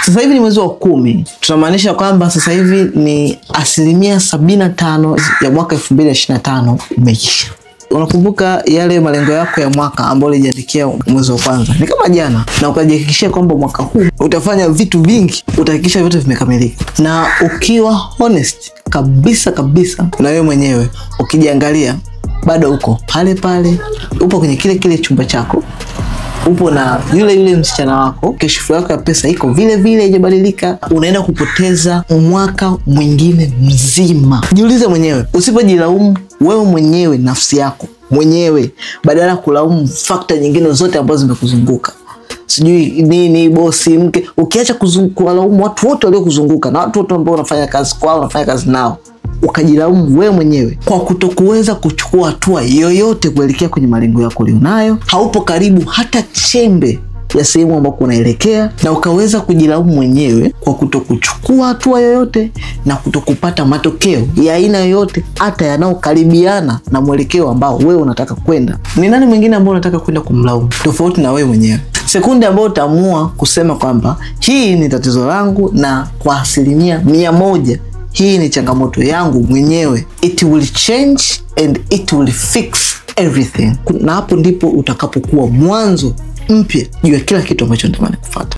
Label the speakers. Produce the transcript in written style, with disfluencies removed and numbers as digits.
Speaker 1: Sasa hivi ni mwezi wa 10. Tunamaanisha kwamba sasa hivi ni 75% ya mwaka 2025 umeisha. Unakumbuka yale malengo yako ya mwaka ambayo ulijiandikia mwezi wa kwanza, ni kama jana, na ukajihakikishia kwamba mwaka huu utafanya vitu vingi, utahakikisha vyote vimekamilika. Na ukiwa honest kabisa na wewe mwenyewe, ukijiangalia bado uko pale pale, upo kwenye kile chumba chako, upo na yule msichana wako, kesho yako ya pesa iko vile haijabadilika, unaenda kupoteza mwaka mwingine mzima. Jiulize mwenyewe, usipojilaumu wewe mwenyewe nafsi yako mwenyewe, badala kulaumu factor nyingine zote ambazo zimekuzunguka, sijui nini, bosi, mke, ukiacha kulaumu watu wote waliokuzunguka na watu wote ambao unafanya kazi kwao, unafanya kazi nao, ukajilaumu wewe mwenyewe kwa kutokuweza kuchukua hatua yoyote kuelekea kwenye malengo yako ulionayo, haupo karibu hata chembe ya sehemu ambako unaelekea, na ukaweza kujilaumu mwenyewe kwa kutokuchukua hatua yoyote na kutokupata matokeo ya aina yoyote hata yanayokaribiana na mwelekeo ambao wewe unataka kwenda, ni nani mwingine ambao unataka kwenda kumlaumu tofauti na wewe mwenyewe? Sekunde ambayo utaamua kusema kwamba hii ni tatizo langu na kwa 100% hii ni changamoto yangu mwenyewe, it will change and it will fix everything. Na hapo ndipo utakapokuwa mwanzo mpya juu ya kila kitu ambacho unatamani kufuata.